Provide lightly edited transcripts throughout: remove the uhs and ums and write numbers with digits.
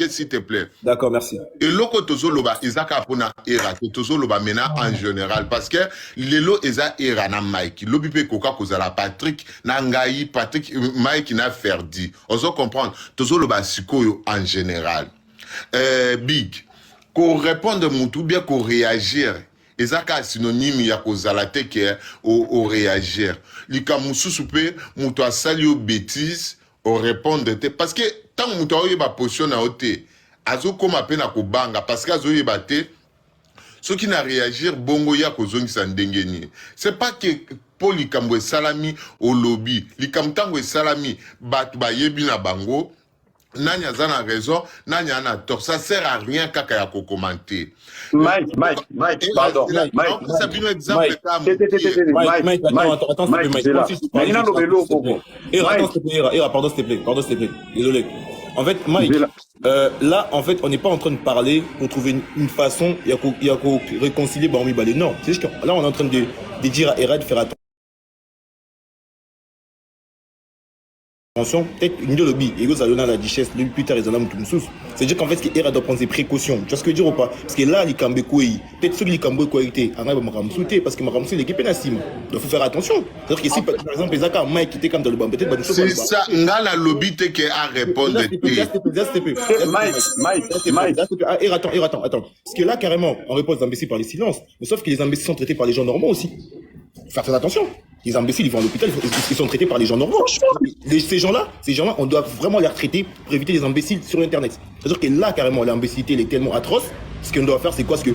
s'il te plaît. D'accord, merci. Et loko tozoloba ezaka pona era que tozoloba maintenant en général parce que lelo eza era na Mike lobi pe koka kozala Patrick na ngai Patrick Mike na Ferdi ozo comprendre tozoloba sikoyo en général big ko répondre mutu bien ko réagir ezaka synonyme ya kozala te ke o réagir likamususu pe mutu asali o bêtise o répondre te parce que tant mutu oyeba position na ote azo koma pe na kobanga parce que azo yeba te ceux qui n'a réagir bongo ya kozongisa ndenge ni c'est pas que pour likambo salami au lobby likamtango salami batu ba yebi na bango nanya zana raison nanya na tort ça sert à rien kaka ya ko commenter Mike, pardon. Mike, ça bien exemple Mike, attends, pardon, s'il te plaît, désolé. En fait, Mike, là, en fait, on n'est pas en train de parler pour trouver une façon, il y a qu'à réconcilier Barmi Balé. Non, c'est juste que là, on est en train de dire à Era de faire attention, peut-être une de lobby, et vous allez dans la richesse, plus tard, ils en ont tout le sous. C'est-à-dire qu'en fait, ce Era doit prendre ses précautions. Tu vois ce que je veux dire ou pas? Parce que là, les Kambekoué, peut-être ceux qui Kambekoué étaient, on va me sauter parce que ma ramsou, l'équipe est nassim. Donc, il faut faire attention. C'est-à-dire que si, par exemple, les Mike qui était comme dans le banc, peut-être, c'est ça, là, la lobby, t'es qu'à répondre. Attends. Parce que là, carrément, on répond aux imbéciles par les silences. Mais sauf que les imbéciles sont traités par les gens normaux aussi. Faire très attention. Les imbéciles, ils vont à l'hôpital, ils sont traités par les gens normaux. Ces gens-là, on doit vraiment les retraiter pour éviter les imbéciles sur Internet. C'est-à-dire que là, carrément, l'imbécilité, elle est tellement atroce. Ce qu'on doit faire, c'est quoi? Ce que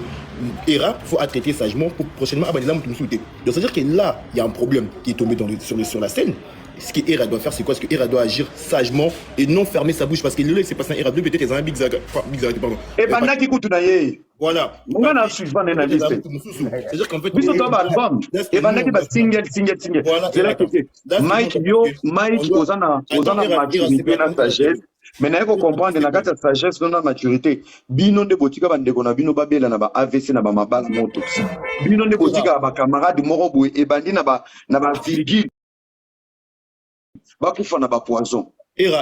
ERA, il faut traiter sagement pour prochainement abattre les âmes tout souhaiter. Donc, c'est-à-dire que là, il y a un problème qui est tombé sur la scène. Ce que ERA doit faire, c'est quoi? Ce que ERA doit agir sagement et non fermer sa bouche. Parce que là, c'est passé un ERA 2, peut-être, ils ont un big zaga, pardon. Et pendant qu'il coûte d'ailleurs. Voilà. C'est-à-dire qu'en fait, et pendant qu'il va single. C'est là que c'est. Mike, Ozana, maturité, na sagesse. Mais il faut comprendre que la sagesse, la maturité. Bino de botika bandeko na bino babela na ba AVC na ba mabala moto. Bino de botika ba camarade morobo et bandi na ba virgule. Bakufa na ba poison.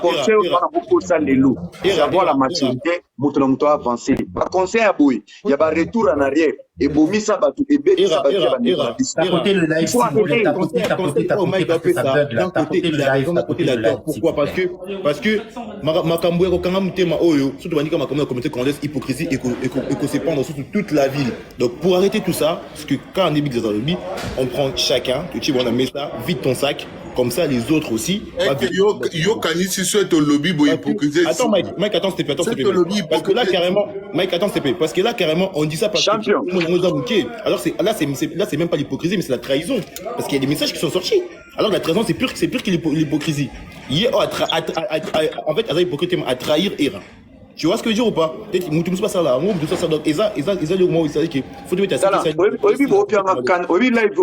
Conseil savoir la maturité, moto avancé. Conseil à boué, il y a un retour en arrière. Et boumi ça batu et bébé ça batu côté le live, pourquoi? Parce que ma camboué au kanam tema oyo, surtout banika ma communauté congolaise hypocrisie et qu'on se pendre sur toute la ville. Donc pour arrêter tout ça, parce que quand on est big dans lobby, on prend chacun, tu vois on a mis ça, vide ton sac. Comme ça, les autres aussi. Yo kanisi souhaite au lobby pour hypocrisie. Attends, Mike, attends, s'il te plaît. Parce que là, carrément, Mike, attends, s'il te plaît. Parce que là, carrément, on dit ça parce que alors là, c'est même pas l'hypocrisie, mais c'est la trahison. Parce qu'il y a des messages qui sont sortis. Alors la trahison, c'est pire que l'hypocrisie. En fait, elle hypocrite à trahir Era. Tu vois ce que je veux dire ou pas? Peut-être que tu pas ça là, donc ils ont il s'agit que faut te mettre ça. Oui, live,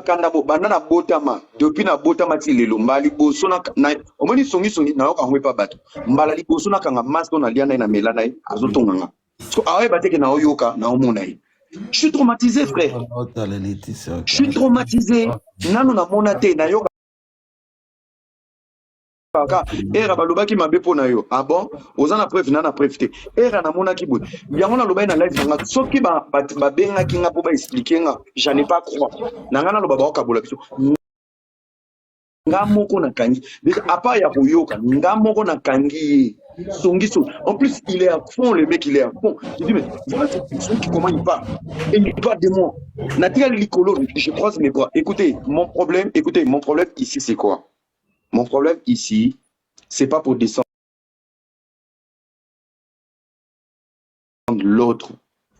kanda bo banana botama, depuis na botama ti lelo mbali boso na omoni songi na oka ngwe pa bato. Mbala li boso na kanga masko na liana na melana azotonga nga. So awe bateke na oyoka na omona yi. Je suis traumatisé frère. Je suis traumatisé. Nano na mona te na yoka Era balobaki mabe pona yo. Ah bon? Ozana preuve na preuve te. Era na mona ki boy. Yango na lobai na live nga soki ba benga ki nga po ba expliquer nga. J'en ai pas croire. Na nga na loba ba okabola biso. Nga moko na kangi. À part ya koyoka, nga moko na kangi. Songiso. En plus, il est à fond, le mec, il est à fond. Je dis, mais voilà comment il parle. Et il parle de moi. Natia Licolo, je croise mes bras. Écoutez, mon problème ici, c'est quoi? Mon problème ici, c'est pas pour descendre l'autre.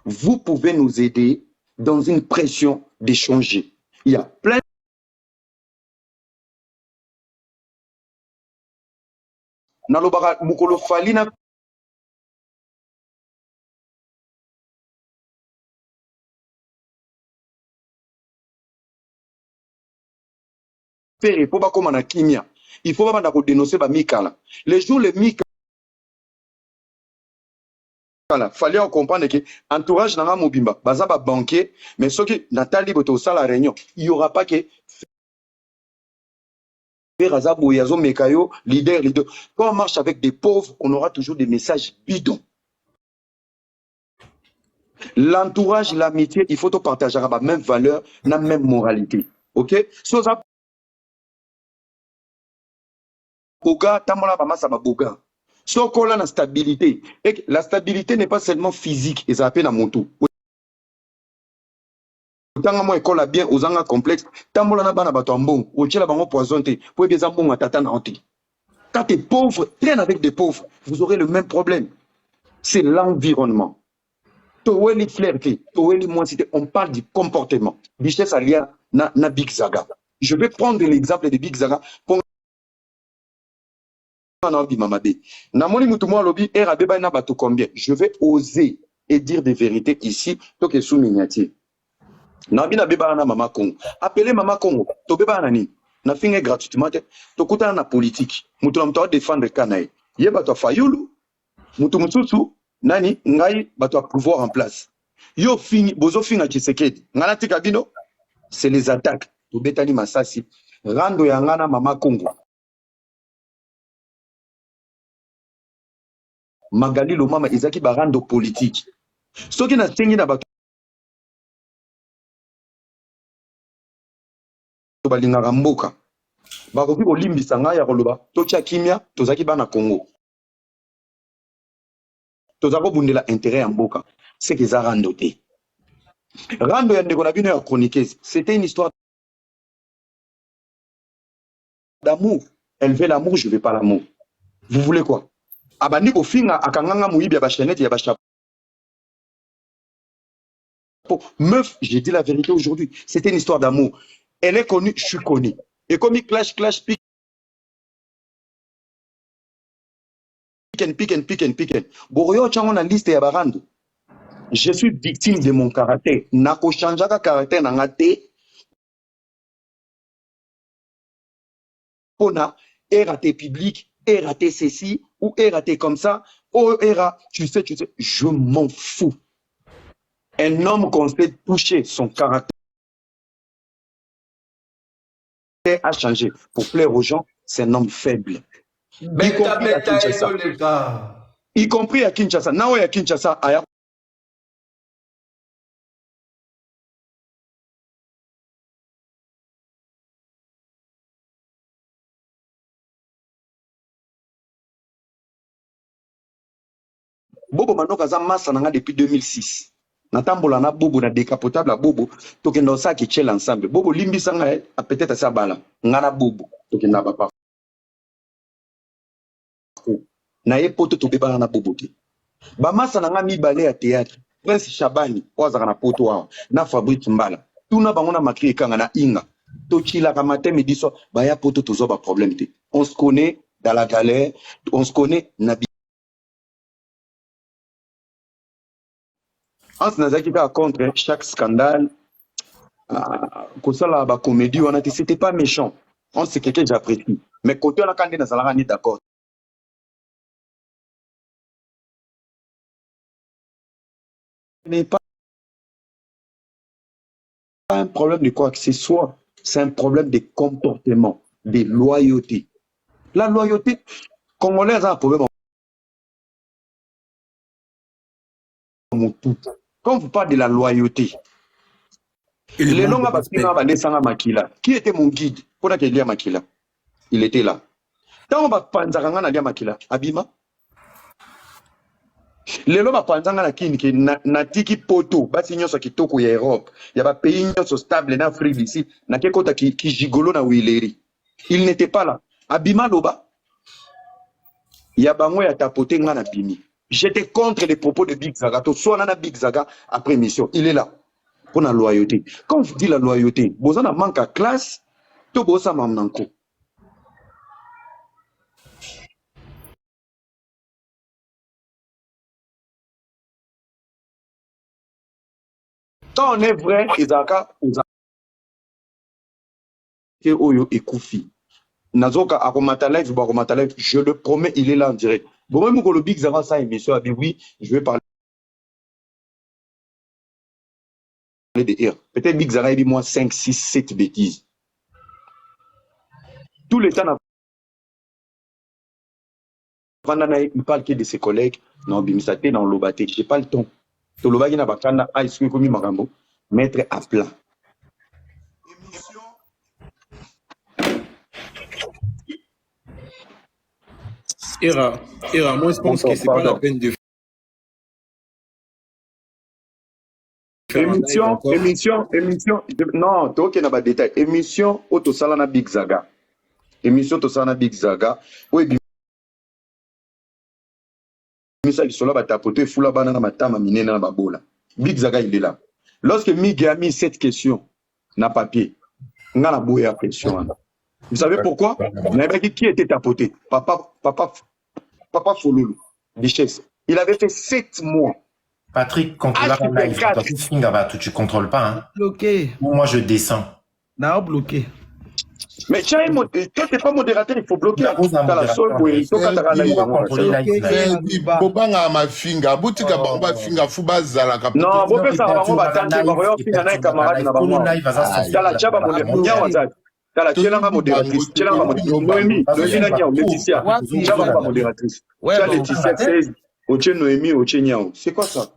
Vous pouvez nous aider dans une pression d'échanger. Il y a plein Nalobara Mukolo Falina il faut pas comme on a kimia. Il faut pas dénoncer ba Mikala. Les jours les Mikala, fallait comprendre que entourage n'a mobimba, bazaba banquier, mais ce qui Nathalie Boto la réunion, il y aura pas que Razabo, Yazo, Mekayo, leader. Quand on marche avec des pauvres, on aura toujours des messages bidons. L'entourage, l'amitié, il faut tout partager la même valeur, la même moralité. Ok? So, ça, Boga, tamola, bama, ça va boga. So, qu'on a la stabilité. Et la stabilité n'est pas seulement physique, et ça appelle à mon tour. Tanga mo école bien aux anga complexe tambola na bana bato ambon ochela bango poison te pour bien zambon atata na honte. Quand tu es pauvre, traîne avec des pauvres, vous aurez le même problème. C'est l'environnement. Toweli flirté, toweli moisité, on parle du comportement. Bichette Salia na Big Zaga. Je vais prendre l'exemple de Big Zaga pour je vais oser et dire des vérités ici, donc que sous miniature. Nabina beba na mama Congo. Appelez mama Congo. To beba nani. Na finge gratuitement. To kuta na politique. Mutu na mtawa défendre kanae. Ye bato fayulu. Mutu mututu. Nani ngai bato pouvoir en place. Yo fini bozo finga Tshisekedi. Ngana tika bino. C'est les attaques. To betani masasi. Rando ya ngana mama Congo. Magali lo mama izaki barando politique. Soki na tengi na bato balingaka mboka bakoki kolimbisa ngai ya koloba totia kimia tozaki bana Congo tozaki kobundela intérêt ya mboka c'est que za rando te rando ya ndeko na bino ya chroniqueuse c'était une histoire d'amour. Elle veut l'amour, je veux pas l'amour. Vous voulez quoi? Abandi ko finga akanganga muibi ya ba chaînette ya ba chapeau. Meuf, j'ai dit la vérité aujourd'hui, c'était une histoire d'amour. Elle est connue, je suis connu. Et comme il clash, pick and. Borio Changon a liste ya barando. Je suis victime de mon caractère. Nako chanjaka caractère nangate. Pona, raté public, raté ceci, ou raté comme ça, ou tu sais, je m'en fous. Un homme qu'on sait toucher son caractère a changé pour plaire aux gens, c'est un homme faible. Y compris à Kinshasa. Now à Kinshasa, aya. Bobo Manoka za massa nanga depuis 2006. Natambola na Bobo na décapotable à Bobo, tokenda osaki tchel ensemble. Bobo limbisa nga a peut-être sa bala. Ngana Bobo, tokenda ba na ye poto to beba na Bobo te. Ba massa nanga mibale à théâtre. Prince Chabani, oazaka na poto wa na Fabrice Mbala. Tuna bango na makri ekanga na Inga. Tochila ka matin midi soir, ba ya poto tozo ba problème te. On se connaît dans la galère, on se connaît na Hans Nazaki va contre chaque scandale, la comédie, c'était pas méchant. Hans, c'est quelqu'un que j'apprécie. Mais côté on a quand on est d'accord. Ce n'est pas un problème de quoi que ce soit. C'est un problème de comportement, de loyauté. La loyauté, Congolais a un problème. Quand vous parlez de la loyauté, les longs Makila. Qui était mon guide pour la Kélia Makila? Il était là. Tant on va panzanga na Makila, Abima. Les longs panzanga na kinki na tiki poto, basi nyoso kitoko ya Europe. Il y a pas pays nyoso stable en Afrique ici, na kekota ki gigolo na wileri. Il n'était pas là. Abima loba. Il y a bango ya tapoté nga na bimi. J'étais contre les propos de Big Zaga. Soit on a Big Zaga après mission. Il est là. Pour la loyauté. Quand je dis la loyauté, vous en manque à classe, tout bossa mamnanko. Quand on est vrai, Izaka, Oyo et Koufi. Nazoka Akomata Live, je le promets, il est là en direct. Bon, même quand le Big Zaga ça émission a dit oui, je vais parler de R. Peut-être Big Zaga a dit moi 5, 6, 7 bêtises. Tout le temps, il parle que de ses collègues. Non, Bimisate dans l'Obate. Je n'ai pas le temps. Tolobaki na bakanda, est-ce que Magambo, mettre à plat. Era, moi je pense que c'est pas la peine de faire émission. Non, toi n'a pas de détail. Émission, Otosala na Big Zaga. Émission, Otosala na Big Zaga. Oui, Misa Lisola va tapoter, Foula Banana Matama Minena Babola. Big Zaga, il est là. Lorsque Mig a mis cette question, n'a papier, n'a la bouée à question. Vous savez pourquoi? Qui était tapoté? Papa Fololo, Bichesse. Il avait fait 7 mois. Patrick, contrôle la live. Tu contrôles pas. Hein. Bloqué. Moi, je descends. Non, bloqué. Mais toi, t'es pas modérateur, il faut bloquer. Bobanga mafinga, butika bamba finga fuba zala kapito. Non, bobe ça va on va tenter ba finga na camarade na bango. Tala chaba modérateur. Tala tela ma modératrice, tela ma Noémie, Noémie na nya Laetitia. Chaba ma modératrice. Tala Laetitia 16. Oche Noémie, Oche Nyao. C'est quoi ça?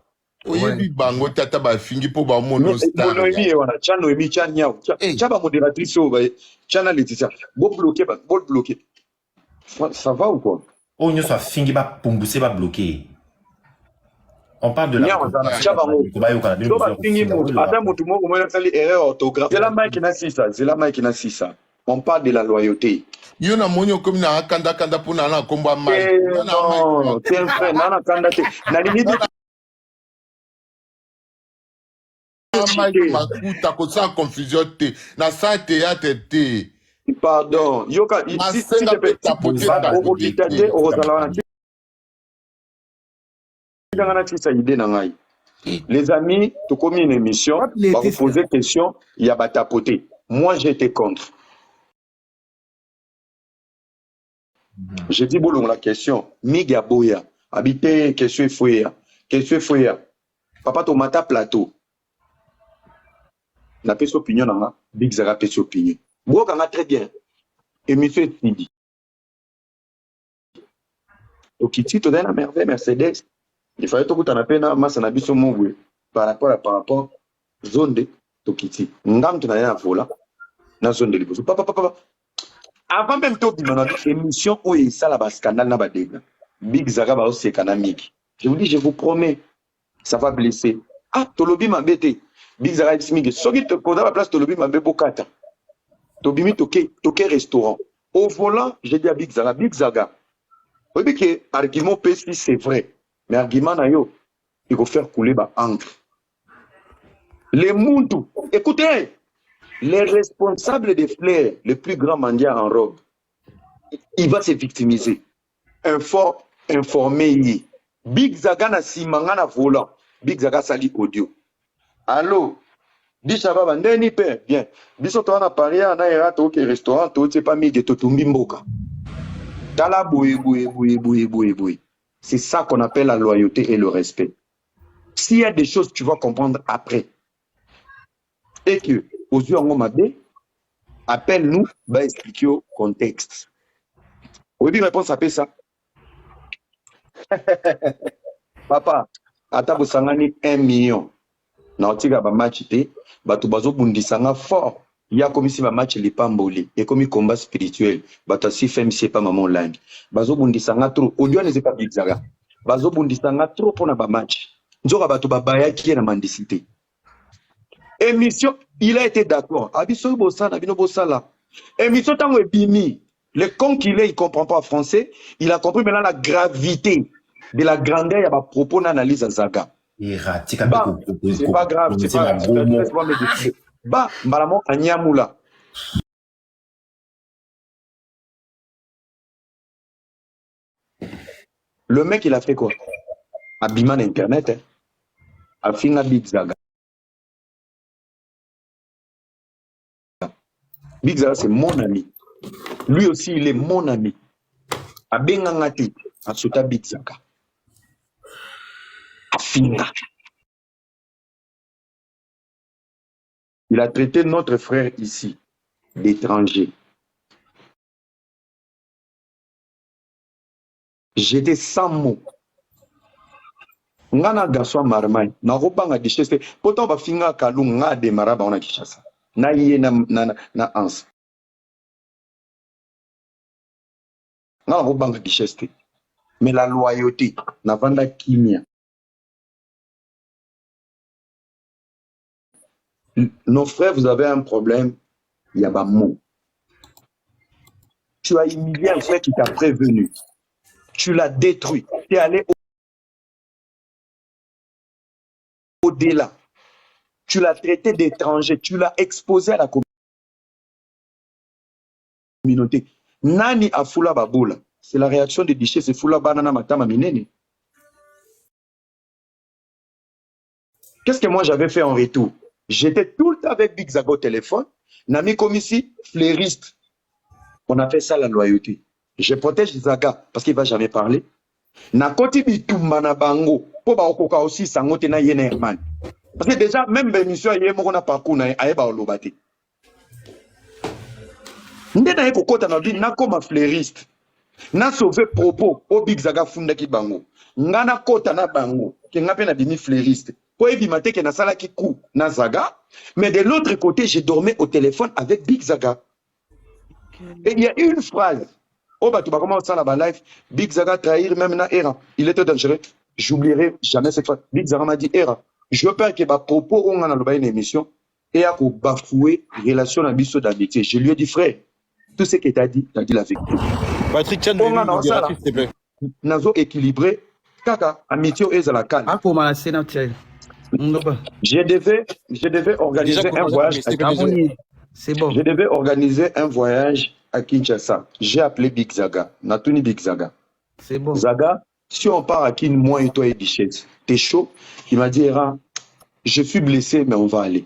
Oyebi bango tata ba fingi po ba mono star. Noémie wana, cha Noémie, cha Nyao. Chaba modératrice o ba chana Laetitia. Bo bloquer. Ça va ou quoi? Oh, nous soit fingi ba pomboussé ba bloqué. On parle de la on parle de la loyauté. Yona monyo comme na kanda puna na komba mai. Non, c'est un frère, na kanda te. Na limite makuta ko sa confusion te. Na sa théâtre te. Pardon, yoka ici si tu peux tapoter les amis, tu commis une émission, va vous poser question, il y a pas tapoter. Moi, j'étais contre. J'ai dit, bon, la question, Miga Boya, habiter, question Fouya. Papa, tu mata plateau. La personne opinion, Big Zara personne opinion. Bon, très bien. Émission est finie. Au Kitty, tu donnes la merveille Mercedes. Il fallait tout en appel masse na biso mongwe par rapport zone de Tokiti. Ngam tu na vola na zone de liboso. Papa. Avant même to bimana émission où il ça la scandale na badega. Big Zaga ba aussi économique. Je vous dis, je vous promets, ça va blesser. Ah, Tolobi m'a bêté. Big Zaga smig. Soki te koda la place Tolobi m'a bokata. Tobimi toke restaurant. Au volant, j'ai dit à Big Zaga. Vous voyez que argument PC c'est vrai. Mais argument il faut faire couler ba encre. Les Muntu, écoutez, les responsables des fleurs, les plus grands mendiants en robe, il va se victimiser. Informé. Big Zaga na simangana volant. Big Zaga sali audio. Allô? Bishaba bandeni pe bien. Biso to na Paris na erato au restaurant to c'est pas migi to tumbi mboka. Tala boui. C'est ça qu'on appelle la loyauté et le respect. S'il y a des choses que tu vas comprendre après, et que, aux yeux en Mabé, appelle-nous, va expliquer au contexte. Oui, bien réponse à ça. Papa, Atabo Sangani 1 million. Naotiga ba match te, batu bazo bundisanga fort. Il y a comme si ma match les pamboli et comme combat spirituel bata si femme c'est pas maman langue bazo bundisanga trop audio ne c'est pas Big Zaga bazo bundisanga trop pour na ba match nzoka bato babaya qui na mendicité émission il a été d'accord abiso bosana bino bosala émission tango ebimi le con qu'il est il comprend pas français il a compris maintenant la gravité de la grandeur ya ba propos na analyse à Zaga c'est pas grave c'est pas grave. Bah, Malamo Anyamula. Le mec, il a fait quoi? Abiman Internet, hein? A fini Big Zaga. Big Zaga, c'est mon ami. Lui aussi, il est mon ami. A Bengangati, a Suta Big Zaga. A fini. Il a traité notre frère ici d'étranger. J'étais sans mots. Ngana garçon marmai. Na robanga dicheste. Pourtant, ba finga kalu nga démarra ba on a Kinshasa. Na yé na ans. Ngana robanga dicheste. Mais la loyauté, na vanda kimia. Nos frères, vous avez un problème, il y a pas mot. Tu as humilié un frère qui t'a prévenu. Tu l'as détruit. Tu es allé au-delà. Tu l'as traité d'étranger. Tu l'as exposé à la communauté. Nani a Fula Baboula. C'est la réaction des déchets. C'est Fula Banana Matama Minene. Qu'est-ce que moi j'avais fait en retour? J'étais tout le temps avec Big Zaga au téléphone. Nami comme ici, fleuriste. On a fait ça la loyauté. Je protège Zaga parce qu'il ne va jamais parler. Na koti bitumba na bango. Po ba okoka aussi sangote na yene herman. Parce que déjà, même l'émission yé moko na parcours na aeba olobate. Nde na yeko kota na bi na koma fleuriste. Na sauvé propos au Big Zaga funda ki bango. Nga na kota na bango. Ke nga pe na bimi fleuriste. Po ebi mate ke na sala ki kou na Zaga. Mais de l'autre côté, je dormais au téléphone avec Big Zaga. Et il y a une phrase. Oh, bah, tu vas commencer à la live. Big Zaga trahir même na Era. Il était dangereux. J'oublierai jamais cette phrase. Big Zaga m'a dit Era. Je veux pas que ma propos on a dans une émission et à bafouer relation à biso d'amitié. Je lui ai dit frère, tout ce que tu as dit la vérité. Patrick Chan, on a s'il te plaît. Nazo équilibré. Kaka, amitié est à la calme. Je devais organiser un voyage. C'est bon. Je devais organiser un voyage à Kinshasa. J'ai appelé Big Zaga. Natuni Big Zaga. C'est bon. Zaga, si on part à Kin, moi et toi et Bichette, t'es chaud? Il m'a dit, Era, je suis blessé, mais on va aller.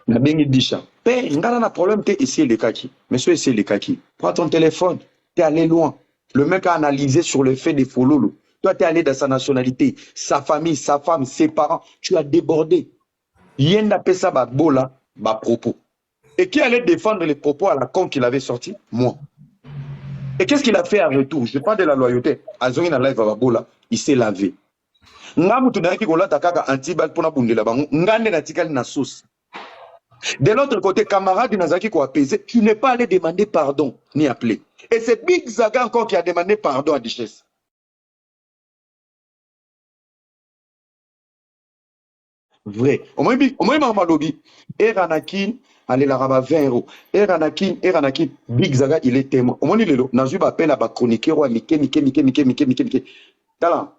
Na bengi Bicha. Père, il y a un problème, t'es ici les kaki. Monsieur, ici les kaki. Prends ton téléphone. T'es allé loin. Le mec a analysé sur le fait des fololo. Toi, t'es allé dans sa nationalité, sa famille, sa femme, ses parents. Tu as débordé. Yenda pesa ba bola, ba propos. Et qui allait défendre les propos à la con qu'il avait sorti? Moi. Et qu'est-ce qu'il a fait en retour? Je parle de la loyauté. Azongina live ba bola, il s'est lavé. Ngamu tunaki kola takaka antibal pona bundela bango. Ngane na tikali na sauce. De l'autre côté, camarade Nazaki ko apaiser, tu n'es pas allé demander pardon ni appeler. Et c'est Big Zaga encore qui a demandé pardon à Duchesse. Vrai. Au moins, maman lobby. Eranakin, allez la rabat 20 €. Eranakin, Big Zaga, il est témoin. Au moins, il est là. Nazuba peine à ba chroniquer, roi, Mike. Tala.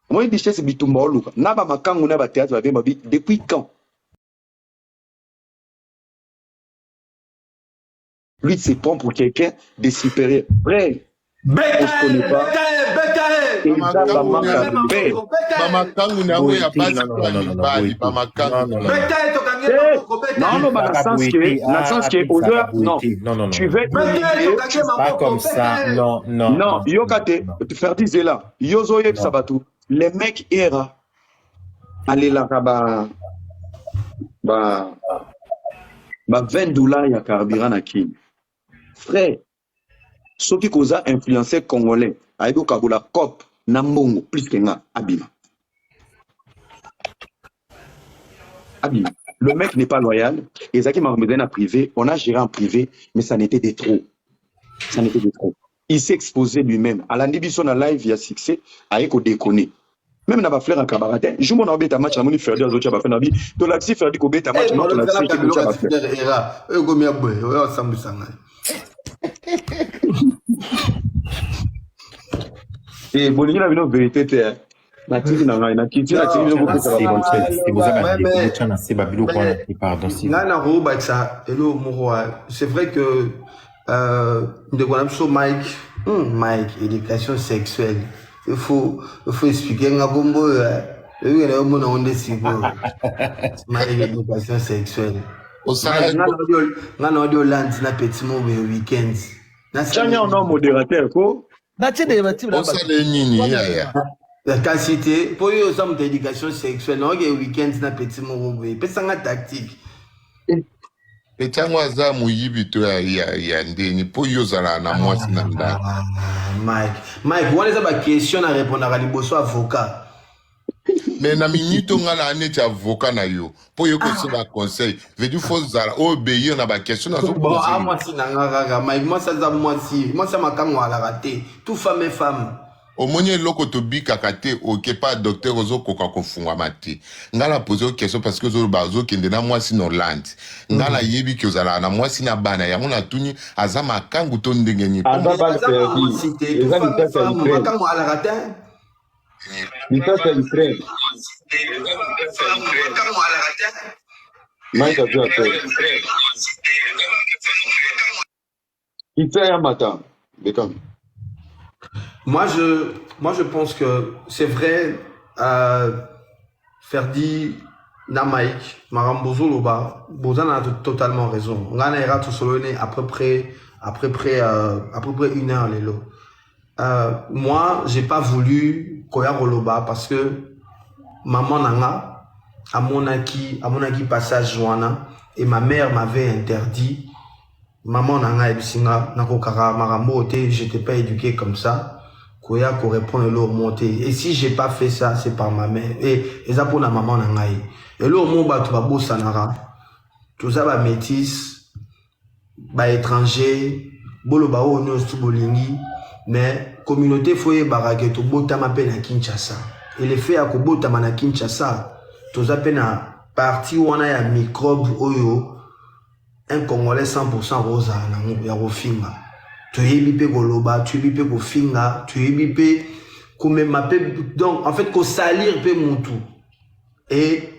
Au moins, Duchesse bitumba oluka. Naba makangu na ba théâtre, depuis quand? Lui, il se prend pour quelqu'un de supérieur. Vrai. On ne se connaît pas. Non, tu veux pas comme ça. Non, Yokate, tu fais dire là. Yozoye Sabatu. Les mecs era. Allez là, bah, 20 $, il y a carburant à qui? Frère, ceux qui ont influencé Congolais, avec la COP, Nambongo, plus que nga, Abima. Le mec n'est pas loyal. Et Zaki m'a remis en privé. On a géré en privé, mais ça n'était de trop. Il s'est exposé lui-même. À la Nibison en live, il y a succès, avec au déconner. Même dans ma fleur en cabaret, je m'en ai un match, je m'en faire des autres choses. Tu l'as dit, faire du cobé, ta match, tu l'as dit, tu l'as dit. Et Bolivie a une vérité. C'est vrai que Mike, éducation sexuelle. Il faut expliquer un combo. Éducation sexuelle. Modérateur, la quantité pour eux aux hommes d'éducation sexuelle, non, il y a week-end na petit mot, mais c'est une tactique. etango aza muyibi to ya ndeni po yozala na mwasi na ndako. Mike wana eza ba question na répondre à liboso avocat. Mais na minute ngala aneti avocat na yo po yo ko se ba conseil veut dire faut zala obéir na ba question na so bon moi si na ngaka Mike moi ça za moi ça makango ala raté tout femme et femme. Omonye loko to bi kakate oke pa docteur ozo koka kofunga mati. Ngala poser question parce que zo bazo kende na mwasi no land. Ngala yebi ki ozala na mwasi na bana ya mona tuni azama kangu to ndenge ni. Azaba perdi. Ezali tata ifre. Makango ala raté. Ni tata ifre. Makango ala raté. Mike a vu à faire. Il fait un matin. Bécam. Moi, je pense que c'est vrai, Ferdi, Namaik, Marambozo Loba, Bozan a totalement raison. On a ira tout seul à peu près 1 heure, les lots. Moi, j'ai pas voulu Koya Roloba parce que maman nanga, à mon acquis passage Joana, et ma mère m'avait interdit. Maman nanga ebisinga, nakokara marambo, j'étais pas éduqué comme ça. Koya ko répond l'eau monté. Et si j'ai pas fait ça, c'est par ma mère. Et ça pour la maman nangai. Et l'eau mon ba tu vas beau sanara. Tout ça va métis, ba étranger, bolo ba o no stubolingi, mais communauté foyer barake to bota ma peine à Kinshasa. Et les faits à ko bota na Kinshasa, tout ça peine à parti où on a un microbe oyo, un Congolais 100% rosa na ya rofinga. Tu es bipé goloba, tu es bipé go finga, tu es bipé comme m'appelle donc en fait qu'on salir pe mutu. Et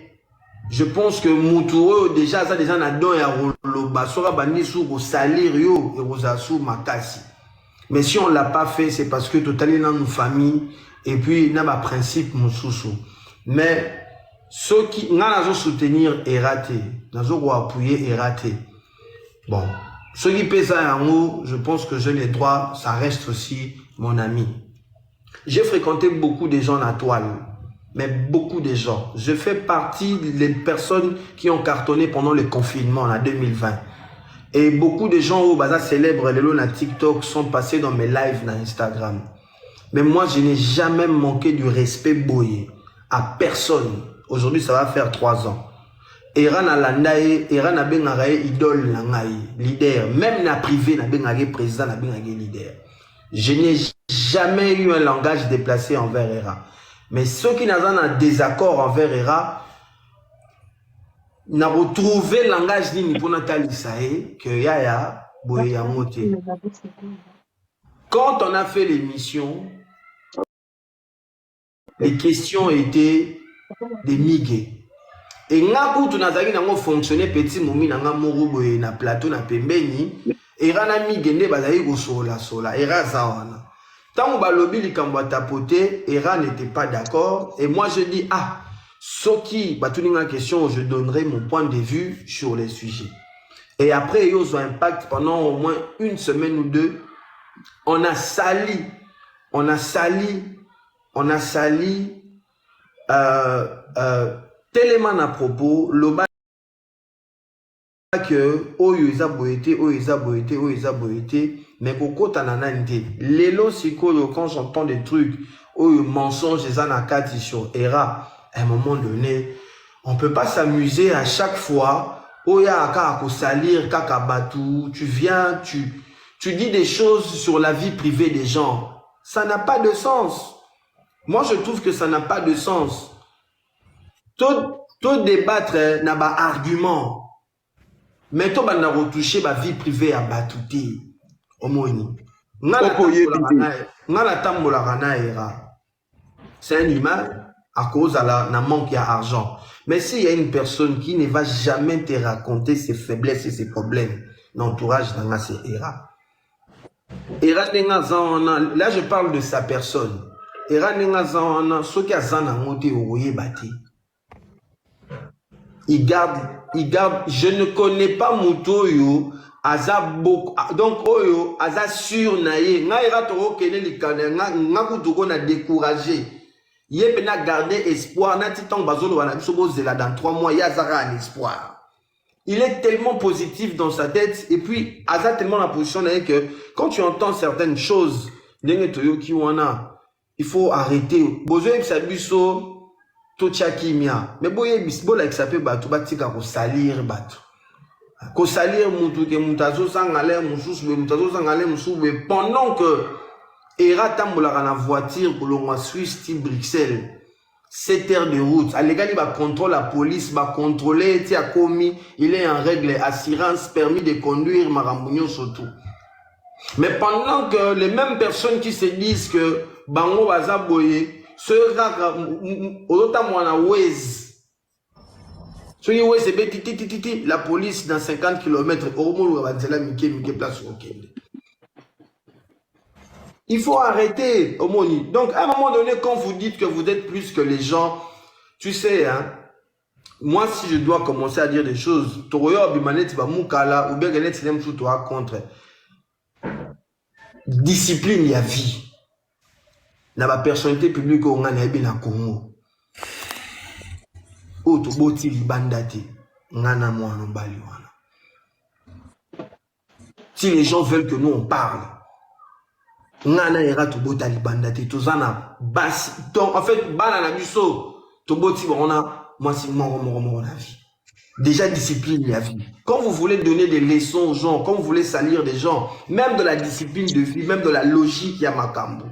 je pense que mutu déjà ça déjà na don ya goloba sora bani sou go salir yo et rosa sou makasi. Mais si on l'a pas fait c'est parce que totalement dans nos familles et puis na ba principe mususu. Mais ceux qui n'ont soutenir est raté, n'ont appuyer est raté. Bon. Ceux qui pèsent en haut, je pense que j'ai les droits, ça reste aussi mon ami. J'ai fréquenté beaucoup de gens à toile, mais beaucoup de gens. Je fais partie des personnes qui ont cartonné pendant le confinement en 2020. Et beaucoup de gens au bazar célèbres, les lots na TikTok, sont passés dans mes lives na Instagram. Mais moi, je n'ai jamais manqué du respect boyé à personne. Aujourd'hui, ça va faire 3 ans. Era na landaye, era na bengaraye idole na ngai, leader, même na privé na bengaraye président na bengaraye leader. Je n'ai jamais eu un langage déplacé envers Era. Mais ceux qui n'ont un désaccord envers Era, n'ont retrouvé le langage ni pour Nathalie Sae, que Yaya Boye Yamote. Quand on a fait l'émission, les questions étaient des migues. Et ngaku tunazaki nango fonctionner petit momi nanga morubo na plateau na pembeni era na migende bazali ko sola era zawana tango balobi likambo tapoter era n'était pas d'accord et moi je dis soki batuninga question je donnerai mon point de vue sur les sujets et après ils ont impact pendant au moins 1 semaine ou 2 on a sali tellement à propos, le bas que oyo isa boité, mais koko tanana nte. Lelo sikoyo quand j'entends des trucs, oyo mensonges et anakati sur Era, à un moment donné, on peut pas s'amuser à chaque fois. Oya aka ko salir kaka batu, tu viens, tu dis des choses sur la vie privée des gens. Ça n'a pas de sens. Moi je trouve que ça n'a pas de sens. Tout débattre n'a pas argument. Mais tout n'a retouché ma vie privée à batouté. Omoni. C'est un humain à cause de la manque d'argent. Mais s'il y a une personne qui ne va jamais te raconter ses faiblesses et ses problèmes, l'entourage dans c'est Era. Là je parle de sa personne. Era nenga zana ce qui a zana monté au royer bâti. Il garde, je ne connais pas Moutoyo, Aza beaucoup, donc Oyo, Aza sur naïe, Naïra Toro Kene Likane, Nakutoko n'a découragé. Yé n'a gardé espoir, n'a titan bazolo, wana bisobo zela dans 3 mois, Yazara un espoir. il est tellement positif dans sa tête et puis Aza tellement la position que quand tu entends certaines choses, il faut arrêter. Besoin que ça biso tochakimia. Mais boye bisbola que ça peut battre batika ko salir battu. Ko salir mutu ke mutazo sangale mususu mutazo sangale mususu pendant que Era tambola na voiture pour le Suisse ti Bruxelles. 7 heures de route. À l'égal, il va contrôler la police, va contrôler, tu as commis, il est en règle, assurance, permis de conduire, marambugno surtout. Mais pendant que les mêmes personnes qui se disent que Bango Bazaboye, ce rare, Odotamwana Wez, ce qui Wez, c'est la police dans 50 km, au moins, va dire là, Mike, place au Kenya. Il faut arrêter, Omoni. Donc, à un moment donné, quand vous dites que vous êtes plus que les gens, tu sais, hein, moi, si je dois commencer à dire des choses, Toroyo Abimanet va moukala, ou bien Ganet Sinem sous toi contre. Discipline, il y a vie. Dans la personnalité publique, on a bien à Congo. Auto boti libandati, ngana mo anobali wana. Si les gens veulent que nous on parle, ngana era to bota libandati, to zana bas, en fait, banana biso, to boti on a moi c'est mon avis. Déjà discipline la vie. Quand vous voulez donner des leçons aux gens, quand vous voulez salir des gens, même de la discipline de vie, même de la logique, il y a Makambo.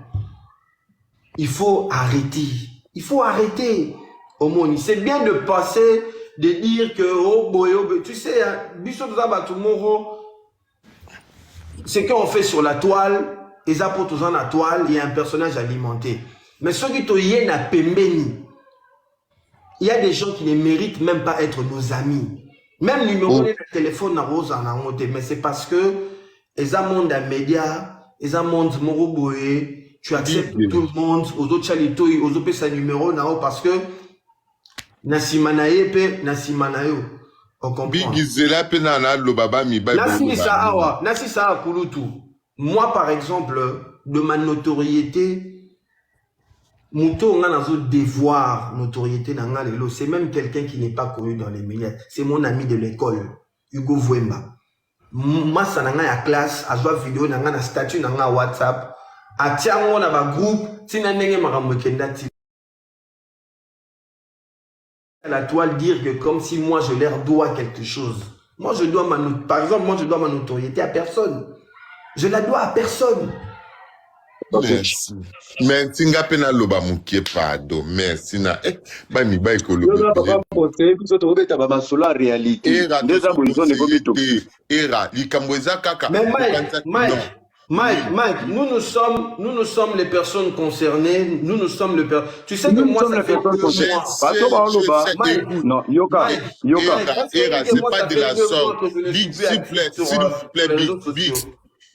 Il faut arrêter. Il faut arrêter. Omoni, c'est bien de passer, de dire que oh boy, tu sais, ce qu'on fait sur la toile, et ça pour tous la toile, il y a un personnage alimenté. Mais ceux qui te y na pembeni, il y a des gens qui ne méritent même pas être nos amis. Même numéro de téléphone na rose en honte, mais c'est parce que ils ont monde à médias, ils ont monde moroboé, tu acceptes tout le monde, aux autres chalito, aux autres sa numéro na parce que Nasimanaye pe Nasimanayo. On comprend. Bigizela pe na lo baba mi ba. Nasi sa kulutu. Moi par exemple, de ma notoriété, Mouto on a un devoir, notoriété dans lelo, c'est même quelqu'un qui n'est pas connu dans les médias. C'est mon ami de l'école, Hugo Vouemba. Moi ça n'a pas classe, à jouer vidéo, n'a pas statut, n'a pas WhatsApp. À tiens on a un groupe, si n'a pas maramokenda la toile dire que comme si moi je leur dois quelque chose. Moi je dois par exemple, moi je dois ma notoriété à personne. Je la dois à personne. Merci. Merci nga pena loba mukie pardon. Merci na ba mi ba ikolo. Era likamboza kaka. Mike, nous sommes les personnes concernées, nous sommes le tu sais que moi ça fait 2 mois. Non, Yoka, c'est pas de la sorte. Big, s'il vous plaît,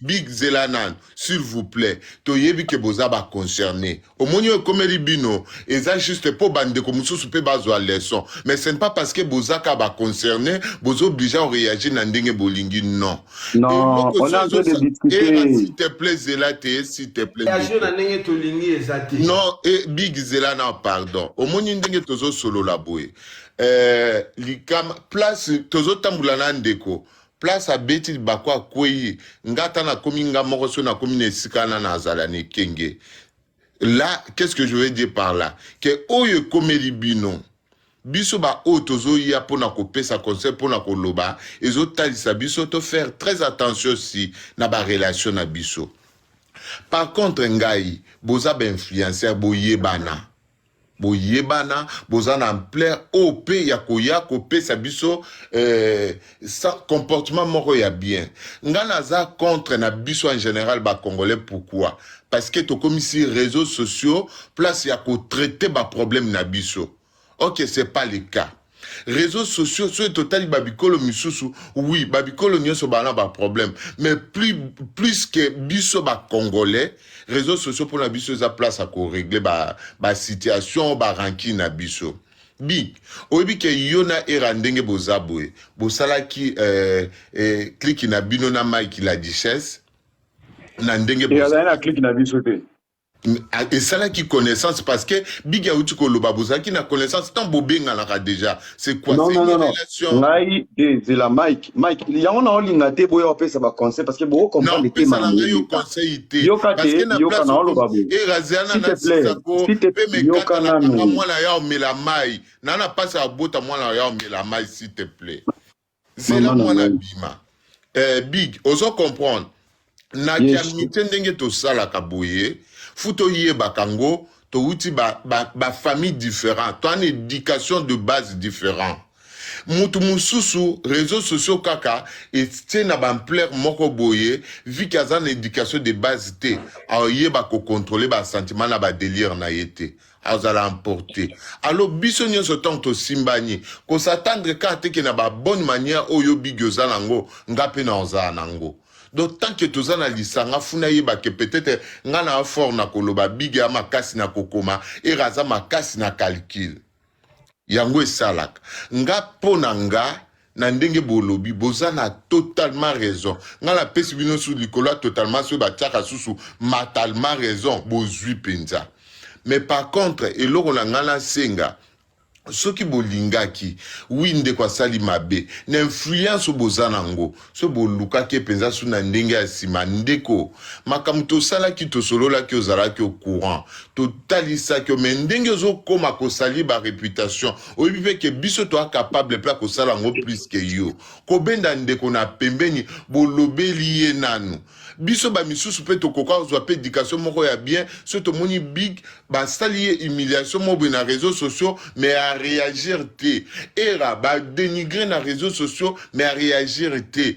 Big Zelanan, s'il vous plaît, toyebi ke boza ba concerné. Au monio komeli bino, et ça juste pour bande comme sous pe bazo à leçon. Mais ce n'est pas parce que boza ka ba concerné, bozo obligé à réagir na ndenge bolingi non. Non, on a besoin de discuter. S'il te plaît Zelate, s'il te plaît. Réagir na ndenge tolingi ezati. Non, Big Zelana pardon. Au monio ndenge tozo solo la boye. Likam place tozo tambulana ndeko. Place à Betty Bakwa Kwei, ngata na kominga moroso na komine sikana na azalane kenge. Là, qu'est-ce que je veux dire par là? Que oye komeli bino, biso ba otozo ya pona kope sa conseil pona koloba, ezo talisa biso to faire très attention si na ba relation na biso. Par contre, ngai, boza ba influenceur boyebana. Boyebana, bozana en plein OP yakoya kope sabiso sa comportement moro ya bien. Ngana za contre na biso en général ba congolais pourquoi? Parce que to comme si réseaux sociaux place ya ko traiter ba problème na biso. OK, c'est pas le cas. Réseaux sociaux, sur total babikolo misusu, oui, babikolo nyoso bana ba problème, mais plus que biso ba congolais, réseaux sociaux pour la biso za place à ko régler ba situation ba ranking na biso. Big, oyebi ke yona era ndenge bozabwe, bosala ki click na bino na Mike la duchesse na ndenge bozala. Ya na click na biso te. Et ça là qui connaissance parce que Big Yaouti Koloba Bozaki n'a connaissance tant Bobenga là déjà. C'est quoi? Non, C'est non, une non, non. relation. Ngai, c'est la Mike. Mike, il y a un lingate, boyo, après, ça va conseil, parce que beaucoup comprendre Non, les mais thèmes. ça n'a rien au conseil. Yoka Parce que te, na yoka place na olo babu. et Raziana S'il na te plaît, Sisako, s'il te pe me yoka kata na na kaka nous. moi la ya me la maille. Nana passe à bota moi la ya me la maille s'il te plaît. C'est là moi na bima. Big, oso comprendre. Na kia mitendenge to sala kaboye, futo yé bakango, to uti ba famille différente, to une éducation de base différente. Mutu mususu réseaux sociaux kaka et tient na bampleur moko boye vu qu'il y a une éducation de base té a yeba ko contrôler ba sentiment na ba délire na yete azala emporter alors biso nyonso tonto simbani ko s'attendre ka te ke na ba bonne manière oyo bigyoza nango ngape na oza nango. Donc tant que tous na lisanga funa yeba que peut-être ngana fort na koloba big ya makasi na kokoma et raza makasi na calcul. Yango esalaka nga pona nga na ndenge bolobi bozana totalement raison nga la pesi bino sous likola totalement sur batiaka susu matalement raison bozwi penza mais par contre eloko na nga na senga soki bolingaki winde kwa sali mabe na influence bozana ngo so boluka ke penza su na ndenge ya sima ndeko makambo tosalaki tosololaki ozalaki au courant totalisaki me ndenge ozokoma kosali ba réputation oyebi mpe ke biso toa capable mpe kosala ngo plus ke yo kobenda ndeko na pembeni bolobeli ye nanu biso bamisusu mpe tokoka kozwa mpe éducation moko ya bien so tomoni big basali ye humiliation moko na réseaux sociaux mais à réagir te era badénigrer na réseaux sociaux mais à réagir te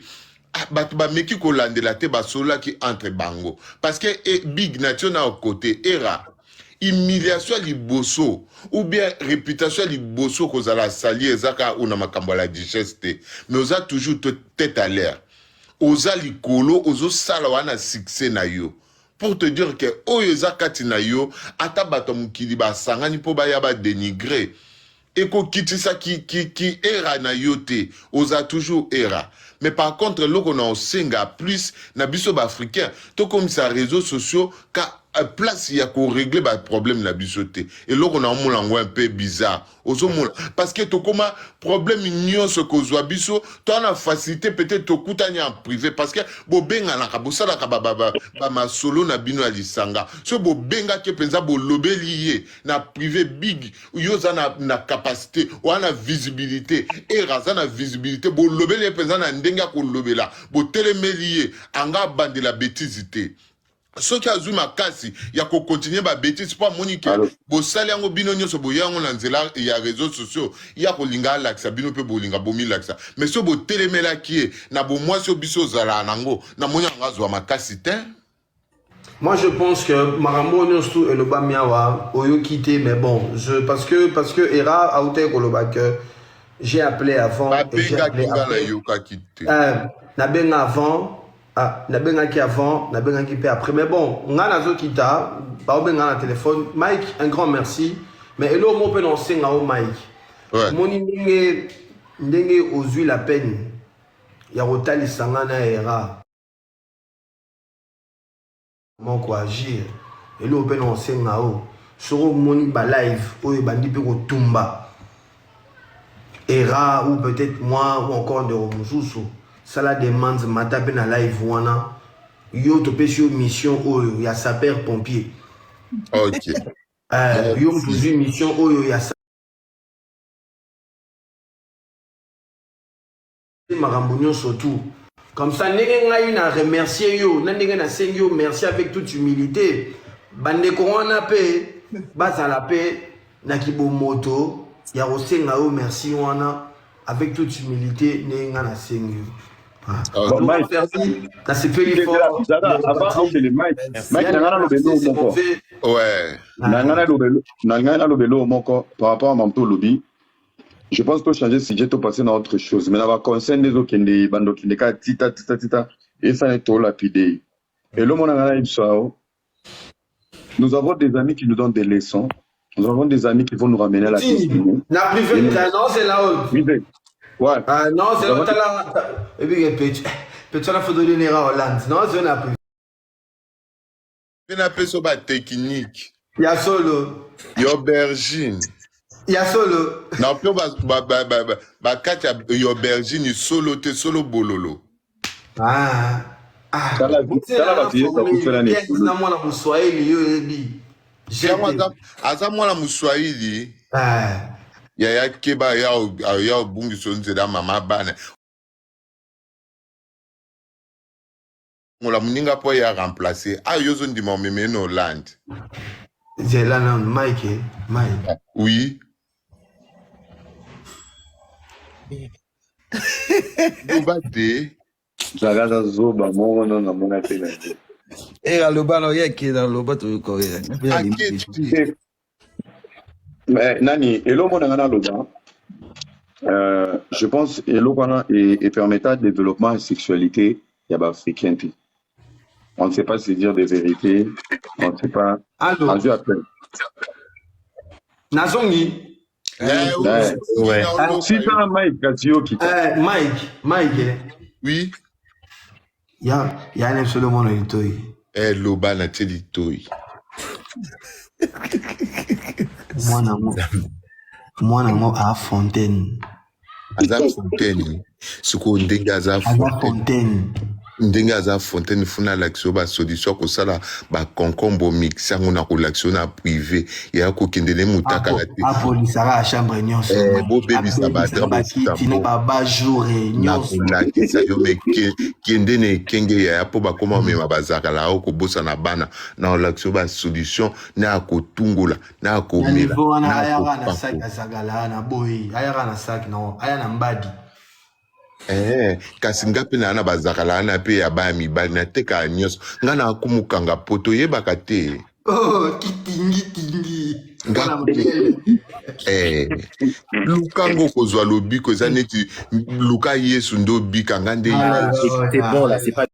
bato bameki kolandela te basololaki entre bango parce que big nation na côté era humiliation liboso ou bien réputation liboso kozala sali ezaka una makambo la digeste te mais oza toujours tête à l'air oza likolo ozo sala wana succès na yo pour te dire que oyo eza kati na yo ata bato mokili basangani mpo baya badénigrer ekokitisa ki era na yo te oza toujours era mais par contre loko na osenga plus na biso baafricain tokomisa réseaux sociaux ka place ya ko régler ba problème na biso te et loko na omona ngo un peu bizarre ozomona parce que tokoma problème nyonso kozwa biso to na facilité peut-être tokutani en privé parce que bobenga na kabosala ka ba masolo na bino ya lisanga so bobenga ke penza bolobeli ye na privé big yoza na capacité wana visibilité et raza na visibilité bolobeli penza na ndenga ko lobela botelemeli ye anga bandela bêtise te soki azwi makasi ya kokontinue babétise mpo amoni ke bosali yango bino nyonso boya yango na nzela ya réseaux sociaux ya kolinga alakisa bino mpe bolinga bomilakisa mais so botelemelaki ye na bomwasi oyo biso ozala nango namoni yango azwa makasi te. Moi, je pense que Marambo Nyostu et le Bamiawa, Oyo quitté, mais bon, parce que Era a outé que j'ai appelé avant. J'ai appelé avant. Ah, na benga qui avant, na benga qui après. Mais bon, on a nazo kita, ba benga na téléphone. Mike, un grand merci. Mais hello mo pe non senga o Mike. Ouais. Moni ndenge ozui la peine. Ya rotali sangana era. Comment quoi agir? Hello pe non senga o. Soro moni ba live o bandi pe ko tumba. Era ou peut-être moi ou encore de Romususu. Ça la demande matape na live wana yo to pesio mission oyo ya sapeur pompier. OK. Yo mpuzi mission oyo ya Marambonio surtout. Comme ça ndenge ngai na remercier yo, na ndenge na sengi yo merci avec toute humilité. Bande ko wana pe bazala pe na kibomoto ya rosenga yo merci wana avec toute humilité ndenge na sengi yo. Bon, Mike, c'est fait l'effort. Avant, on fait les Mike. Mike, n'a le vélo moko. Ouais. N'a le vélo moko par rapport à Mamto Lobby. Je pense que changer si j'ai tout passé dans autre chose. Mais là, va concerner les autres qui ne bando qui ne ka tita et ça est tout lapidé. Et là, mon analyse nous avons des amis qui nous donnent des leçons. Nous avons des amis qui vont nous ramener à la question. La privé, non, c'est la haute. Ouais. Ah non, c'est l'autre là. Et puis, peut-être la photo de Nera Hollande. Non, c'est la privé. Pena peso ba technique. Ya solo. Yo aubergine. Ya solo. Na pio ba kati yo aubergine solo te solo bololo. Ah. Ah. Tala ba fiye ka kufela ni. Na mwana Mswahili yo ebi. Aza mwana Mswahili. Ah. Ya keba ya bungi sonzela mama bana. La muninga po ya remplacer. Ah yozo ndima meme no Hollande. C'est là non Mike. Oui. Dobate. Zagaza zoba mono na mona pena. Era loba no yeke na loba to ko ya. Aketi. Mais nani elo mona ngana loba. Je pense elo kana et permettra le développement et sexualité ya ba africain. On ne sait pas se dire des vérités, on ne sait pas. Allô. En après. Nazongi. Ouais. Si tu as Mike Katio qui Mike. Oui. Ya ne Solomon Itoi. Loba na teli toi. Mwana mo a Fontaine. Aza Fontaine. Suko ndenge aza Fontaine. Ndenge aza Fontaine funa l'action ba solution ko sala ba concombre mixango na ko l'action na privé ya ko kendele mutaka la te. A polisara a chambre nyonso. Bo baby ça ba tina ba jour nyonso. Na ki sa yo me kendene kenge ya po ba koma me bazaka la ko bosa na bana na l'action ba solution na ko tungola na ko mela. Na ayara na sac azagala na boy ayara na sac no aya na mbadi. Kasi ngapi na bazakala na pe ya ba mibali na teka nyonso nga na kumukanga poto yebaka te. Kitingi. Lukango kozwa lobiko eza neti luka Yesu ndo bika nga nde c'est bon là, c'est pas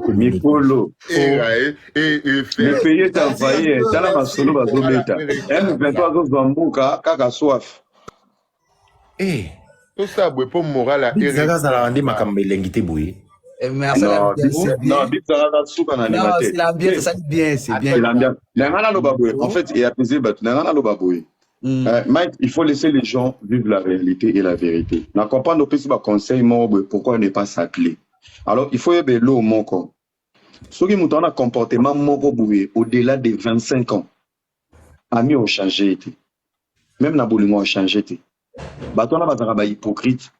Mikolo. Le pays est envahi. Dans la masolo bazobeta. M23 zombuka kaka soif. tout ça bwe po moral a Zaga zala ndi makambo elengi te boye. Merci. Non, bizarre souka na Non, c'est l'ambiance, ça dit bien, c'est bien. En fait, et apaiser battu. Mike, il faut laisser les gens vivre la réalité et la vérité. Na comprendre nos petits conseils, pourquoi ne pas s'atteler. Alors, il faut y avoir l'eau mon corps. Ceux qui ont un comportement au-delà de 25 ans, amis ont changé. Même Naboulimo a changé. Batona Bazaraba hypocrite.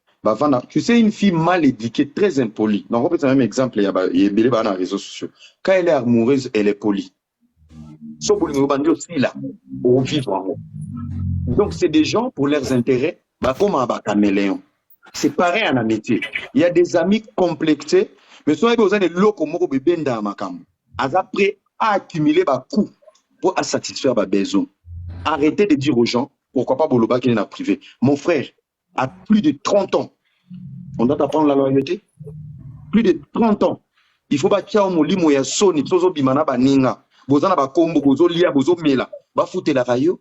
Tu sais, une fille mal éduquée, très impolie. Donc, on peut prendre un même exemple, il y a des réseaux sociaux. Quand elle est amoureuse, elle est polie. Donc, c'est des gens, pour leurs intérêts, comme un caméléon. C'est pareil en amitié. Il y a des amis complexés, mais souvent, vous avez des locaux qui sont prêts à accumuler des coups pour satisfaire leurs besoins. Arrêtez de dire aux gens, pourquoi pas Boloba qui est dans privé. Mon frère, à plus de 30 ans, on doit apprendre la loyauté. Plus de 30 ans. Il faut pas qu'il y ait un molimo ya soni, tozo bimana baninga, bozana ba kombo, bozo lia, bozo mela, ba fouter la rayo.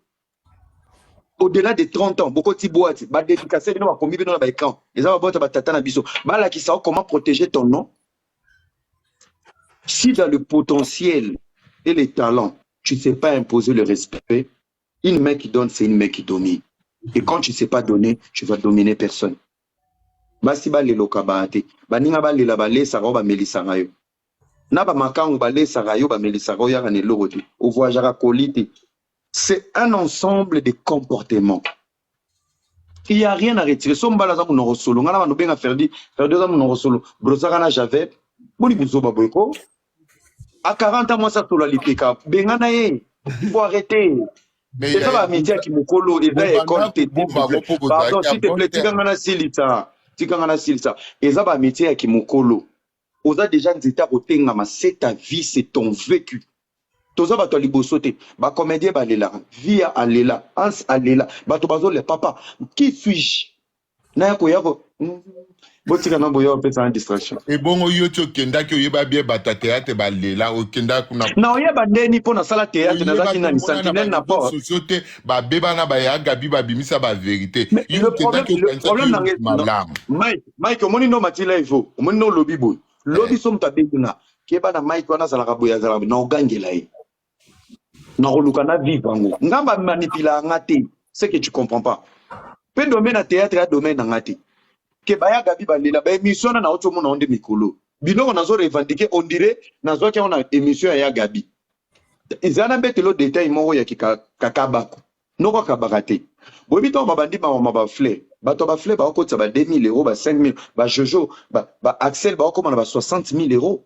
Au-delà de 30 ans, beaucoup de boîtes, ba dédicacer, ba combi dans ba écran. Les gens ba tata na biso. Ba la qui sait comment protéger ton nom. Si dans le potentiel et les talents, tu ne sais pas imposer le respect, une main qui donne, c'est une main qui domine. Et quand tu ne sais pas donner, tu vas dominer personne. Basi ba lelo kabate, ba ninga ba lela ba le saro ba melisa rayo. Na ba makangu ba le sarayo ba melisa rayo ya ne lorote. Au voyagera kolite. C'est un ensemble de comportements. Il n'y a rien à retirer. Sombala za muno solo, ngana ba no benga ferdi za muno solo. Brosaka na javet, boni buzo ba boyko. À 40 ans moi ça solo lipeka. Benga na ye. Il faut arrêter. C'est ça, métier qui me colle et là, école, pardon, s'il te plaît, Tikangana Silsa. Et ça, métier qui me colle. Oza déjà, nzita rotengama, c'est ta vie, c'est ton vécu. Toza bato libosote, ba comédien ba lela, via alela, ans alela, bato bazo le papa. Qui suis-je? Na yako. Botika na boyo pesa en distraction. Et bon, yo kenda ki oyeba bien bata théâtre balela okenda kuna. Na oyeba ndeni pona sala théâtre na zaki na sentinelle na port. Société ba beba na ba ya gabi ba bimisa ba vérité. Le problème Mike, omoni no matila ifo. Omoni no lobby boy. Lobby som tabekuna. Keba na Mike wana sala kaboya sala na ogangela yi. Na roluka na vivre ngo. Ngamba manipula ngate. C'est que tu comprends pas. Pe domaine na théâtre ya domaine na ngate. Que baya gabi balela ba émission na auto mona onde mikolo biloko nazo revendiquer on dirait nazo ki on a émission ya gabi izana betelo détail moko ya kakabako noko kabakate bobi to babandi ba fleur bato ba fleur ba okotsa ba 2000 euros ba 5000 ba jojo ba Axel ba okoma na ba 60 000 euros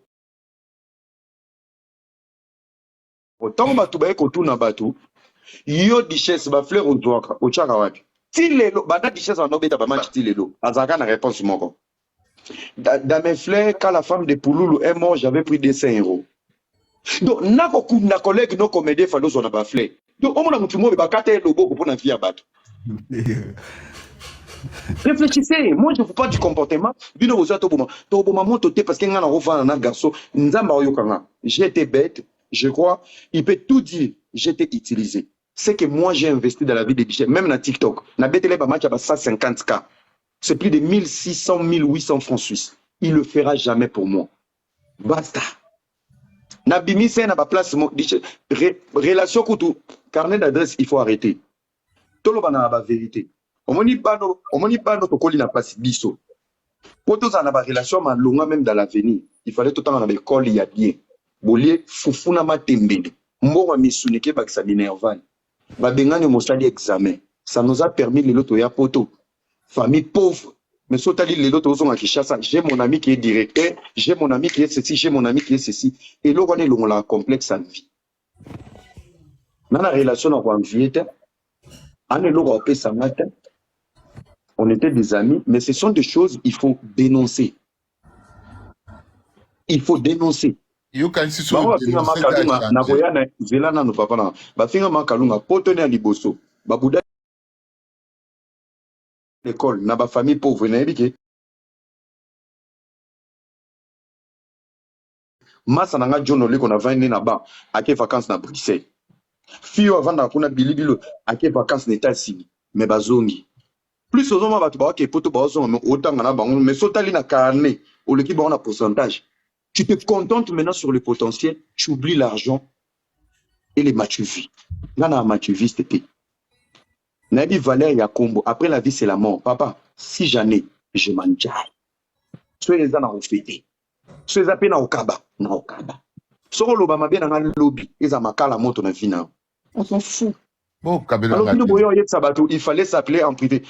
autant bato ba ekotuna bato yo dichesse ba fleur ozwaka ochaka wapi Tilelo, banda dichesse en obéta ba match Tilelo. Azaka na réponse moko. Dans mes fleurs, quand la femme de Pouloulou est morte, j'avais pris 200 euros. Donc, na beaucoup na collègue no comédien falo zona ba fleur. Donc, au moins mutu mo ba kate logo pour na via bato. Réfléchissez, moi je ne veux pas du comportement. Bino oza to boma moto te parce que ngana rova na garçon, nzamba oyokanga. J'étais bête, je crois, il peut tout dire, j'étais utilisé. C'est que moi j'ai investi dans la vie des bichets, même dans TikTok. Na betele ba match à 150K. C'est plus de 1600, 1800 francs suisses. Il le fera jamais pour moi. Basta. Na bimi c'est na ba place relation kutu carnet d'adresse il faut arrêter. Tolo bana ba vérité. Omoni bano to koli na place biso. Poto za na ba relation ma longa même dans l'avenir. Il fallait tout temps na l'école il y a bien. Bolier fufuna matembele. Mbongo misunike bakisa binervan. Babengani mosali examen. Ça nous a permis les loto ya poto. Famille pauvre. Mais sotali les loto ont Kinshasa. J'ai mon ami qui est directeur, j'ai mon ami qui est ceci, j'ai mon ami qui est ceci. Et là on est la complexe en vie. Dans la relation en vie, on était des amis, mais ce sont des choses il faut dénoncer. Il faut dénoncer. Yo kan si so na koya na zela na no papa na ba finga makalunga potone ya liboso ba buda l'école na ba famille pauvre na ebike masa na nga jono liko na 20 na ba ake vacances na Bruxelles fio avant na kuna bilibilo ake vacances na États-Unis mais bazongi plus ozoma ba to ba ke poto ba ozoma otanga na bango mais sotali na carnet au l'équipe on a pourcentage. Tu te contentes maintenant sur le potentiel, tu oublies l'argent et les matchs-vie. Là, on a matchs-vie, c'était. Nabi Valère Yakombo, après la vie, c'est la mort. Papa, si j'en ai, je m'en jaille. Soyez les en fêté. Soyez les en okaba. Na okaba. Soro l'Obama bien dans le lobby. Ils ont marqué la moto dans la vie. On s'en fout. Bon, alors, il fallait s'appeler en privé.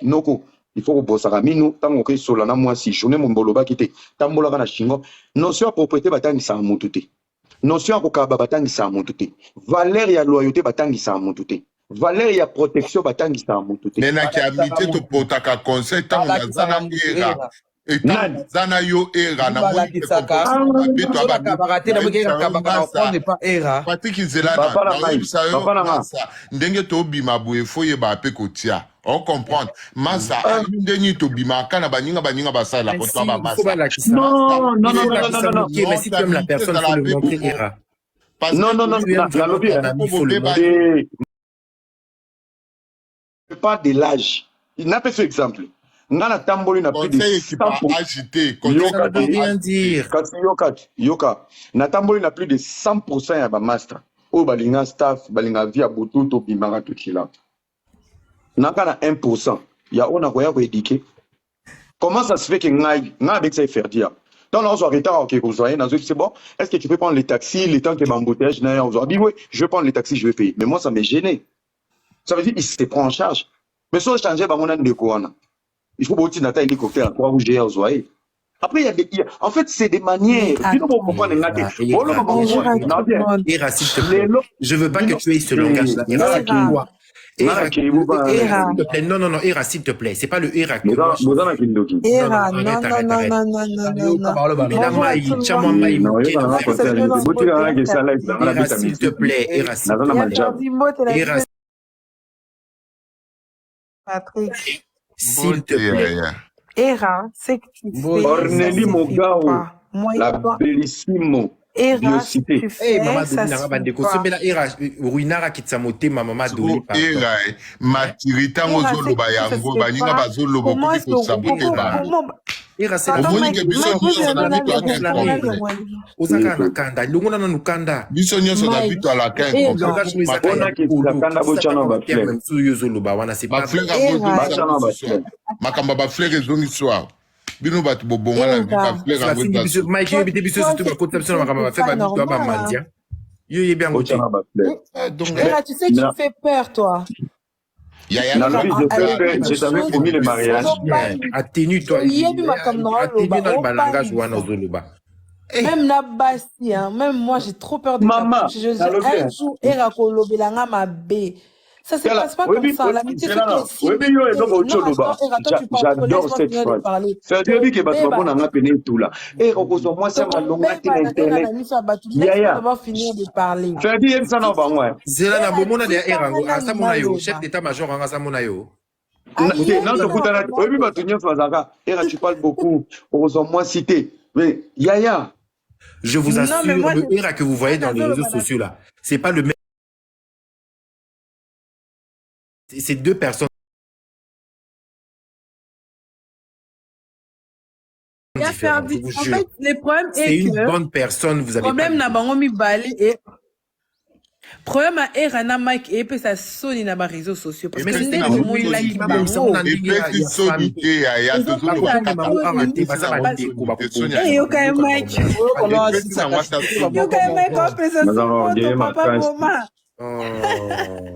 Noko. Il faut que Saramino, tant que Solana, moi, si je n'ai mon boloba qui était, Tambola na Chingo, notion à propriété batangi sa montouté. Notion à Kokaba batangi sa montouté. Valère ya loyauté batangi sa montouté. Valère ya protection batangi sa montouté. Mais na ki amité to potaka conseil tant na zana era. Et tant zana yo era na moi qui Patrick Zelana na ndenge to bima boye foye ba pe kotia. On comprend. Massa, ndeni to bima kana baninga basala ko to ba massa. Non. Mais si tu aimes la personne, il faut le montrer era. Non, la lobby, pas de l'âge. Il n'a pas fait exemple. Nana tamboli na plus de 100%. Yoka. Na tamboli na plus de 100% ya ba master. O balinga staff, balinga via bututo bimara tukila. Naka na 1%. Ya ona koya ko éduquer. Comment ça se fait que ngai avec ça faire dire? Dans l'on soit retard OK vous voyez dans c'est bon. Est-ce que tu peux prendre les taxis le temps que m'embouteillage n'a on dit oui, je vais prendre les taxis, je vais payer. Mais moi ça m'est gêné. Ça veut dire il se prend en charge. Mais ça changer ba mon de quoi. Il faut beaucoup d'atteindre l'hélicoptère à 3 rouges et aux oreilles. Après, en fait, c'est des manières. Ira, s'il te plaît. Je veux pas que tu aies ce langage-là. Non, Ira, s'il te plaît. C'est pas le Ira que moi. S'il te plaît, Ira. Patrick. S'il te plaît. Era, c'est que tu fais. Orneli Mogao, Moi, la bellissimo. Era, ce que Biocité. tu fais, Maman ça Doli, se bandeko. fait pas. Sombela Era, Ruinara Kitsamote, ma maman Doli. Era, matirita ngozoloba yango, baninga bazoloba koki kosabote ba. Era, c'est Pardon, Omoni Mike, ke biso Mike, nyonso na Mike, bitu Mike, aka Mike, complet. Ozaka na kanda, ilongo na nukanda. Biso nyonso na bitu ala kin complet. Ona kitakanda bochana ba fleur. Ba fleur akozo Bachana ba fleur. makamba ba fleur ezongi soir. Bino batu bobonga na ba fleur akozo. Mike, yo bite biso surtout ba conception na makamba ba fait ba bitu ba mandia. Yo bien goûté. Bochana ba fleur. Donc Era, tu sais que tu fais peur, toi. Yaya Dans le vie, je t'avais promis le mariage. Atténue-toi. Yebi makambo na Atténue oloba, dans le balangage opali. wana ozoloba. Même na basi, hein, même moi j'ai trop peur de Maman, un jour, Era kolobelanga ma bé. Ça se passe pas comme ça. L'amitié, c'est aussi. J'adore cette phrase. C'est-à-dire que Batouabon a appelé tout là. Et reposons moi, ça m'a longué internet. On va finir de parler. C'est-à-dire que ça n'a pas moi. Zela na bomona de Erango, asamona yo, chef d'état-major anga samona yo. Non, oui, Batounia Fazaka. Et là, tu parles beaucoup. Reposons moi cité. Mais Yaya. Je vous assure, le Era que vous voyez dans les réseaux sociaux là, c'est pas le même. C'est deux personnes. différentes, je vous En jure. fait, le problème C'est est une que bonne personne, vous avez problème pas na bango mibale et problème à Erana Mike et puis ça sonne na ba réseaux sociaux parce que Mais ndenge c'est tout le monde like bango. epesi soni te yaya Eh yo kay Mike. Yo kay Mike en plus papa mama.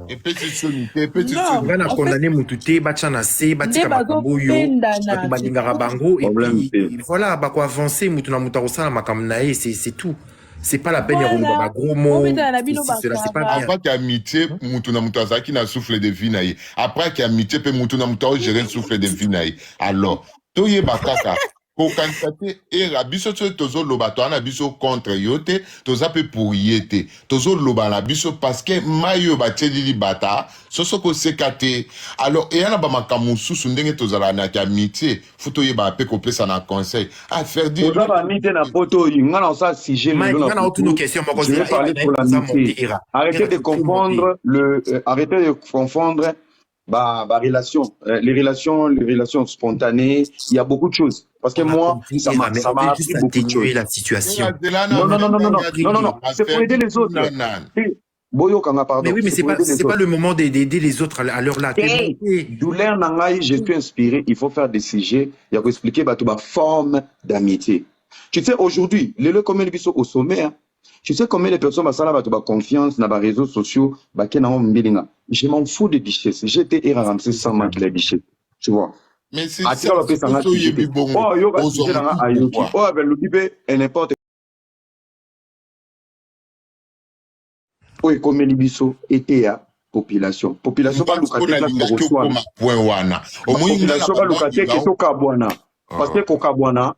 epesi soni te epesi Non, soni nga na condamné mutu te batia na se batika makambo oyo bato balingaka bango et puis voilà bako avancer mutu na mutu akosala makambo na ye c'est tout. C'est pas la peine de rouler ba gros mots. Cela c'est pas bien. après que amitié mutu na mutu azalaki na souffle de vie na ye après que amitié pe mutu na mutu agérer souffle de vie na ye alors toyeba kaka kokanisate era biso so tozoloba toana biso contre yo te toza pe pour ye te tozoloba na biso parce que mayo batielili bata soso koseka te alors eyana bamakambo mosusu ndenge tozala na amitié fo toyeba pe kopesa na conseil à faire dire oza bamite na poto oyo nga na osa sujet lelo na je vais parler pour l'amitié. Arrêtez de confondre arrêtez de confondre les relations spontanées. Il y a beaucoup de choses. Parce que moi, ça m'a appris beaucoup de choses. La situation. Non. C'est pour aider les autres. Boyo Kanga, pardon. Mais oui, mais c'est pas le moment d'aider les autres à l'heure là. Douleur Nangaï, je suis inspiré. Il faut faire des sujets. Il y a qu'à expliquer ma forme d'amitié. Tu sais, aujourd'hui, les combien de au sommet, hein? Tu sais combien de personnes ont confiance dans les réseaux sociaux, je m'en fous des bichets. J'étais Ramsey sans manquer les bichets. Tu vois. mais c'est ça. N'importe. Oui, comme les bichos étaient à population. Population pas population pas Lucate qui est au Kabwana. Parce que Kokabwana,